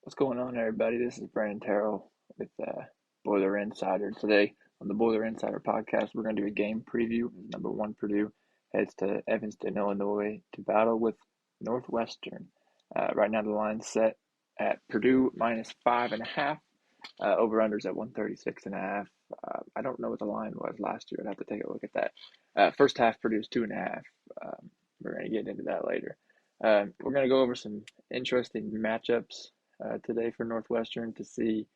What's going on, everybody? This is Brandon Terrell with Boiler Insider. Today on the Boiler Insider podcast, we're going to do a game preview. Number one Purdue heads to Evanston, Illinois to battle with Northwestern. Right now, the line's set at Purdue minus 5.5. Over-unders at 136.5. I don't know what the line was last year. I'd have to take a look at that. First half, Purdue's 2.5. We're going to get into that later. We're going to go over some interesting matchups today for Northwestern to see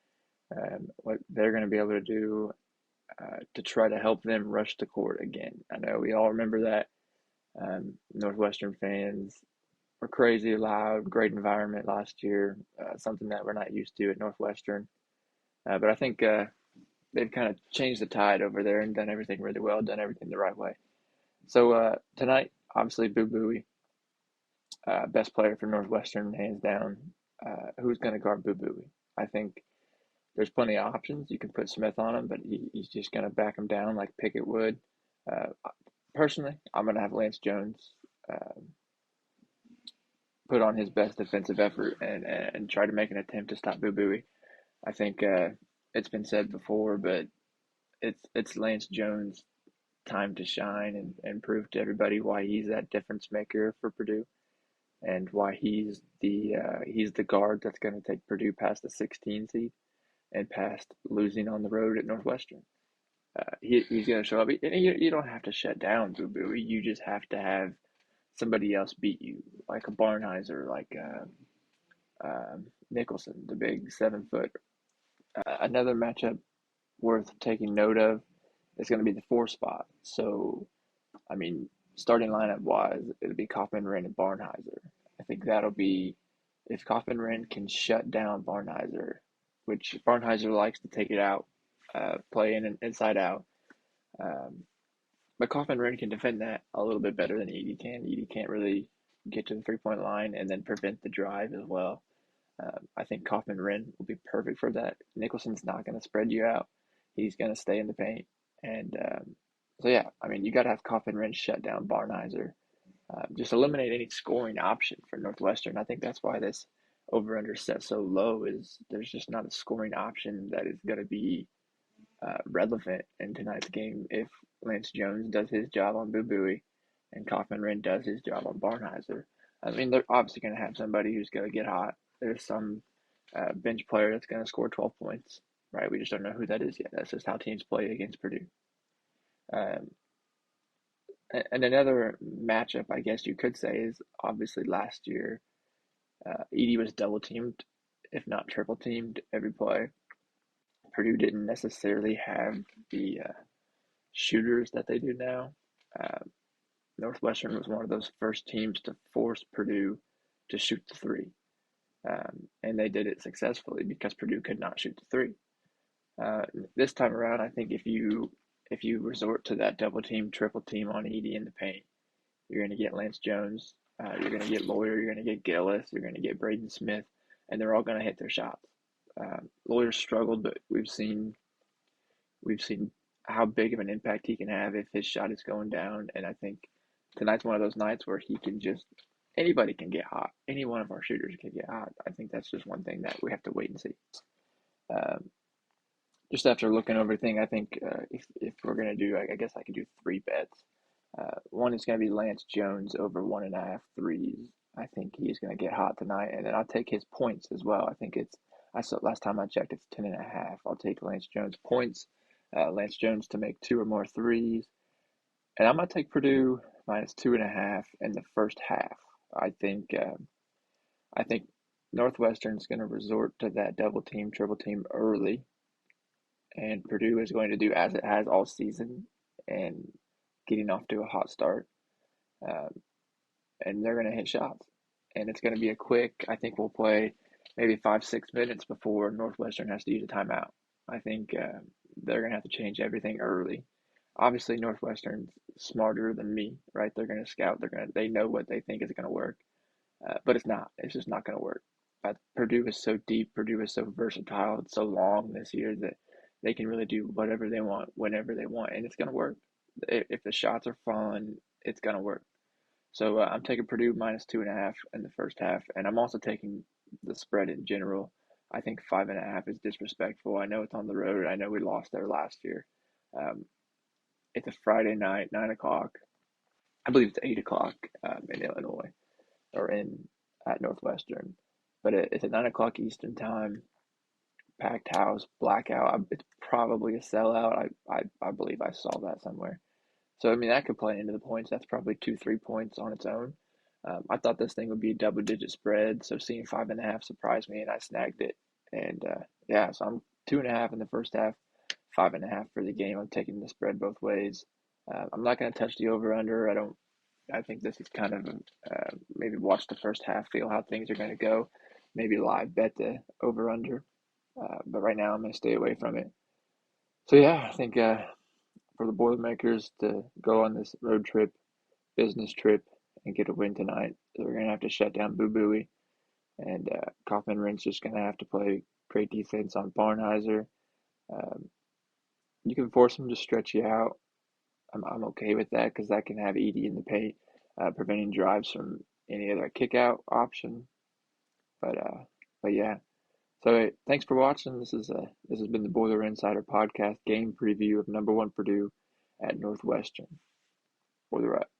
what they're going to be able to do to try to help them rush the court again. I know we all remember that Northwestern fans were crazy loud, great environment last year, something that we're not used to at Northwestern. But I think they've kind of changed the tide over there and done everything really well, done everything the right way. So tonight, obviously, Boo Buie, best player for Northwestern, hands down. Who's going to guard Boo Buie? I think there's plenty of options. You can put Smith on him, but he's just going to back him down like Pickett would. Personally, I'm going to have Lance Jones put on his best defensive effort and try to make an attempt to stop Boo Buie. I think it's been said before, but it's Lance Jones' time to shine and prove to everybody why he's that difference maker for Purdue and why he's the guard that's going to take Purdue past the 16 seed and past losing on the road at Northwestern. He's going to show up. And you don't have to shut down Boo Buie. You just have to have somebody else beat you, like a Barnhizer, like Nicholson, the big 7 foot. Another matchup worth taking note of is going to be the 4 spot. So, I mean, starting lineup wise, it'll be Kaufman, Wren, and Barnhizer. I think that'll be if Kaufman Wren can shut down Barnhizer, which Barnhizer likes to take it out, play in and inside out. But Kaufman Wren can defend that a little bit better than Edie can. Edie can't really get to the 3 point line and then prevent the drive as well. I think Kaufman Wren will be perfect for that. Nicholson's not going to spread you out. He's going to stay in the paint. And so, yeah, I mean, you got to have Kaufman Wren shut down Barnhizer. Just eliminate any scoring option for Northwestern. I think that's why this over-under set so low is there's just not a scoring option that is going to be relevant in tonight's game if Lance Jones does his job on Boo Buie and Kaufman Wren does his job on Barnhizer. I mean, they're obviously going to have somebody who's going to get hot. There's some bench player that's going to score 12 points, right? We just don't know who that is yet. That's just how teams play against Purdue. Um, and another matchup, I guess you could say, is obviously last year, Edie was double teamed, if not triple teamed, every play. Purdue didn't necessarily have the shooters that they do now. Uh, Northwestern was one of those first teams to force Purdue to shoot the three. And they did it successfully because Purdue could not shoot the three. This time around, I think if you resort to that double team, triple team on Edie in the paint, you're going to get Lance Jones, you're going to get Lawyer, you're going to get Gillis, you're going to get Braden Smith, and they're all going to hit their shots. Lawyer struggled, but we've seen how big of an impact he can have if his shot is going down. And I think tonight's one of those nights where he can just anybody can get hot. Any one of our shooters can get hot. I think that's just one thing that we have to wait and see. Just after looking over everything, I think if we're gonna do, I guess I could do 3 bets. One is going to be Lance Jones over 1.5 threes. I think he's going to get hot tonight, and then I'll take his points as well. I think I saw last time I checked, it's 10.5. I'll take Lance Jones points, Lance Jones to make 2 or more threes, and I'm going to take Purdue minus 2.5 in the first half. I think Northwestern's going to resort to that double team, triple team early, and Purdue is going to do as it has all season and getting off to a hot start. And they're going to hit shots. And it's going to be a quick, I think we'll play maybe 5-6 minutes before Northwestern has to use a timeout. I think they're going to have to change everything early. Obviously, Northwestern's smarter than me, right? They're going to scout. They know what they think is going to work, but it's not. It's just not going to work. Purdue is so deep. Purdue is so versatile. It's so long this year that they can really do whatever they want, whenever they want, and it's going to work. If the shots are falling, it's going to work. So I'm taking Purdue minus 2.5 in the first half, and I'm also taking the spread in general. I think 5.5 is disrespectful. I know it's on the road. I know we lost there last year. Um, it's a Friday night, 9 o'clock. I believe it's 8 o'clock in Illinois or in at Northwestern, but it's at 9 o'clock Eastern time. Packed house, blackout. It's probably a sellout. I believe I saw that somewhere. So I mean that could play into the points. That's probably 2 3 points on its own. I thought this thing would be a double digit spread, so seeing 5.5 surprised me, and I snagged it. And yeah, so I'm 2.5 in the first half, 5.5 for the game. I'm taking the spread both ways. I'm not going to touch the over under. I don't. I think this is kind of maybe watch the first half, feel how things are going to go, maybe live bet the over under. But right now I'm going to stay away from it. So yeah, I think for the Boilermakers to go on this road trip, business trip, and get a win tonight, they're going to have to shut down Boo Booey, and Kaufman Rink's just going to have to play great defense on Barnheiser. Um, you can force him to stretch you out. I'm okay with that because that can have Edie in the paint, preventing drives from any other kick out option. But uh, but yeah. So thanks for watching. This has been the Boiler Insider podcast game preview of number one Purdue at Northwestern. Boiler up.